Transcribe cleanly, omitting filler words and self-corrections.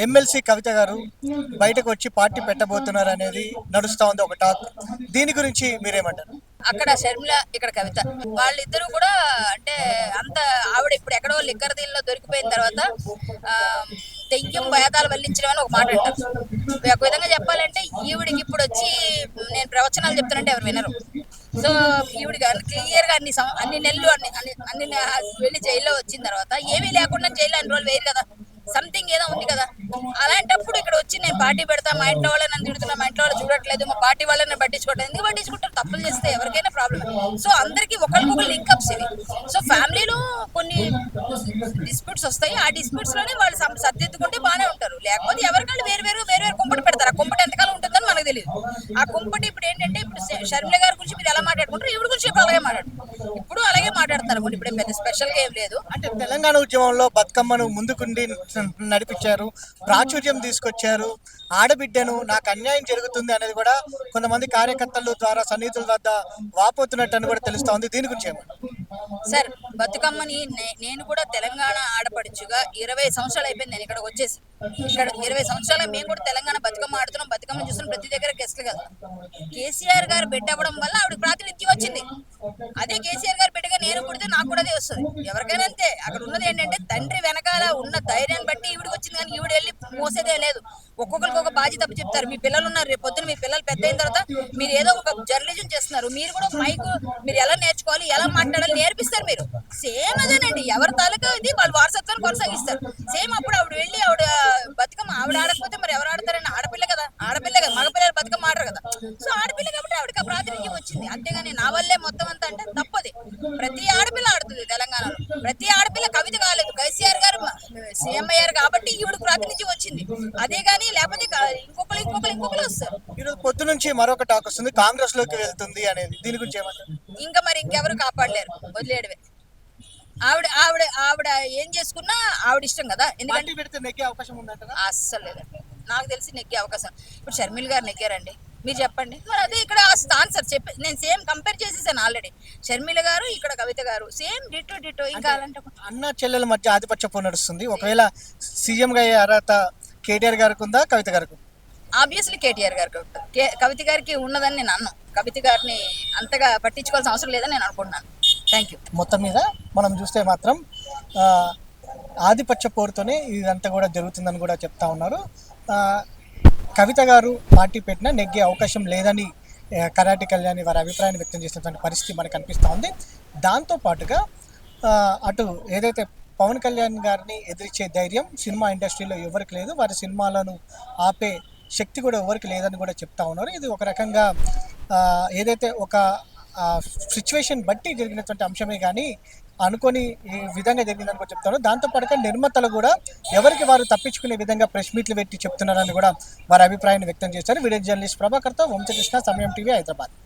MLC కవిత గారు బయటకు వచ్చి పార్టీ పెట్టబోతున్నారు అనేది నడుస్తా ఉంది ఒక టాక్. దీని గురించి మీరేమంటారు? అక్కడ షర్మిల, ఇక్కడ కవిత, వాళ్ళిద్దరూ కూడా అంటే అంత ఆవిడ ఇప్పుడు ఎక్కడో లిక్కర్ దీనిలో దొరికిపోయిన తర్వాత దెయ్యం భేదాలు వల్లించడం అని ఒక మాట అంటారు. ఒక విధంగా చెప్పాలంటే ఈవిడికి ఇప్పుడు వచ్చి నేను ప్రవచనాలు చెప్తానంటే ఎవరు వినరు. సో ఈవిడికి క్లియర్ గా అన్ని నెలలు అన్ని వెళ్ళి జైల్లో వచ్చిన తర్వాత ఏమీ లేకుండా జైల్లో అన్ని రోజులు వేయరు కదా, సంథింగ్ ఏదో ఉంది కదా. అలాంటప్పుడు ఇక్కడ వచ్చి నేను పార్టీ పెడతా, మా ఇంట్లో వాళ్ళని నన్ను తిడుతున్నా, మా ఇంట్లో వాళ్ళు చూడట్లేదు, మా పార్టీ వాళ్ళని పట్టించుకోవట్లేదు. ఎందుకు పట్టించుకుంటారు? తప్పులు చేస్తే ఎవరికైనా ప్రాబ్లమ్. సో అందరికి ఒకరికొకరు లింకప్స్ ఇవి. సో ఫ్యామిలీలో కొన్ని డిస్ప్యూట్స్ వస్తాయి, ఆ డిస్ప్యూట్స్ లోనే వాళ్ళు సర్దిద్దుకుంటే బాగానే ఉంటారు. లేకపోతే ఎవరికాళ్ళు వేరు వేరు కుంపటి పెడతారు. ఆ కుంపటి ఎంతకాలం ఉంటుందని మనకు తెలియదు. ఆ కుంపటి ఇప్పుడు ఏంటంటే, ఇప్పుడు షర్మిల గారి గురించి మీరు ఎలా మాట్లాడుకుంటారు, ఈవిడ గురించి ఇప్పుడు అలాగే ఇప్పుడు అలాగే మాట్లాడతారు. ఇప్పుడు పెద్ద స్పెషల్ గా ఏం లేదు. అంటే తెలంగాణ ఉద్యమంలో బతుకమ్మను ముందుకుండి నడిపించారు, ప్రాచుర్యం తీసుకొచ్చారు. ఆడబిడ్డను నాకు అన్యాయం జరుగుతుంది అనేది కూడా కొంతమంది కార్యకర్తల ద్వారా సన్నిహితుల వద్ద వాపోతున్నట్టు అని కూడా తెలుస్తా ఉంది. దీని గురించి ఏమన్నా సార్, బతుకమ్మని నేను కూడా తెలంగాణ ఆడపడుచుగా 20 సంవత్సరాలు అయిపోయింది నేను ఇక్కడ వచ్చేసి. ఇక్కడ 20 సంవత్సరాలు మేము కూడా తెలంగాణ బతుకమ్మ ఆడుతున్నాం, బతుకమ్మ చూస్తున్నాం, ప్రతి దగ్గర గెస్ట్లు కదా. కేసీఆర్ గారు బిడ్డ అవ్వడం వల్ల ఆవిడ ప్రాతినిధ్యం వచ్చింది. అదే కేసీఆర్ గారు బిడ్డగా నేను పుడితే నాకు కూడా అదే వస్తుంది. ఎవరికైనా అంతే. అక్కడ ఉన్నది ఏంటంటే తండ్రి వెనకాల ఉన్న ధైర్యాన్ని బట్టి ఈవిడికి వచ్చింది, కానీ ఈవిడ వెళ్ళి మోసేదే లేదు. ఒక్కొక్కరికి ఒక బాధ్యత చెప్తారు. మీ పిల్లలు ఉన్నారు, రేపు పొద్దున మీ పిల్లలు పెద్ద అయిన తర్వాత మీరు ఏదో ఒక జర్నలిజం చేస్తున్నారు, మీరు కూడా మైక్ మీరు ఎలా నేర్చుకోవాలి, ఎలా మాట్లాడాలి నేర్పిస్తారు. మీరు సేమ్ అదేనండి, ఎవరి తాలూకా ఇది వాళ్ళు వారసత్వాన్ని కొనసాగిస్తారు. సేమ్ అప్పుడు ఆవిడ వెళ్ళి ఆవిడ బతుకమ్మ ఆవిడ ఆడకపోతే మరి ఎవరు ఆడతారని? ఆడపిల్ల కదా, ఆడపిల్ల కదా, మగపిల్లలు బతుకమ్మ ఆడరు కదా. సో ఆడపిల్ల కాబట్టి ఆవిడకి ఆ ప్రాతినిధ్యం వచ్చింది. అంతేగాని నా వల్లే మొత్తం అంతా అంటే తప్పది. ప్రతి ఆడపిల్ల ఆడుతుంది తెలంగాణలో. ప్రతి ఆడపిల్ల కవిత కాలేదు, కేసీఆర్ గారు సీఎం అయ్యారు కాబట్టి ఈవిడ ప్రాతినిధ్యం వచ్చింది. అదే గానీ లేకపోతే ఇంకొకరు వస్తారు. ఈరోజు పొద్దు నుంచి మరొక టాక్ వస్తుంది, కాంగ్రెస్ లోకి వెళ్తుంది అనేది. దీని గురించి ఏమంటారు? ఇంకా మరి ఇంకెవరు కాపాడలేరు, వదిలేయడమే. ఆవిడ ఆవిడ ఆవిడ ఏం చేసుకున్నా ఆవిడ ఇష్టం కదా. ఎందుకంటే పెడితే నెగ్గే అవకాశం ఉందంటారా? అస్సలు లేదండి, నాకు తెలిసి నెగ్గే అవకాశం. ఇప్పుడు షర్మిల్ గారు నెగ్గారండి, మీరు చెప్పండి. మరి అదే ఇక్కడ ఆన్సర్ చెప్పి నేను సేమ్ కంపేర్ చేసేసాను ఆల్రెడీ. షర్మిల గారు, ఇక్కడ కవిత గారు సేమ్ డిటో. ఇంకా అలాంటి అన్న చెల్లెల మధ్య ఆధిపత్య పోరు నడుస్తుంది. ఒకవేళ సీఎం గా అయ్యే అర్హత కేటీఆర్ గారికి ఉందా, కవిత గారికి? ఆబ్వియస్లీ కేటీఆర్ గారికి ఉంటుంది. కవిత గారికి ఉన్నదని నేను అన్నాను. కవిత గారిని అంతగా పట్టించుకోవాల్సిన అవసరం లేదని నేను అనుకుంటున్నాను. Thank you. మొత్తం మీద మనం చూస్తే మాత్రం ఆధిపత్య పోరుతోనే ఇదంతా కూడా జరుగుతుందని కూడా చెప్తా ఉన్నారు. కవిత గారు పార్టీ పెట్టినా నెగ్గే అవకాశం లేదని కరాటి కళ్యాణి వారి అభిప్రాయాన్ని వ్యక్తం చేసినటువంటి పరిస్థితి మనకు కనిపిస్తూ ఉంది. దాంతోపాటుగా అటు ఏదైతే పవన్ కళ్యాణ్ గారిని ఎదిరించే ధైర్యం సినిమా ఇండస్ట్రీలో ఎవరికి లేదు, వారి సినిమాలను ఆపే శక్తి కూడా ఎవరికి లేదని కూడా చెప్తా ఉన్నారు. ఇది ఒక రకంగా ఏదైతే ఒక సిచ్యువేషన్ బట్టి జరిగినటువంటి అంశమే కానీ అనుకొని ఈ విధంగా జరిగిందని కూడా చెప్తారు. దాంతోపాటుగా నిర్మాతలు కూడా ఎవరికి వారు తప్పించుకునే విధంగా ప్రెస్ మీట్లు పెట్టి చెప్తున్నారని కూడా వారి అభిప్రాయాన్ని వ్యక్తం చేశారు. వీడియో జర్నలిస్ట్ ప్రభాకర్తో వంశకృష్ణ, సమయం టీవీ, హైదరాబాద్.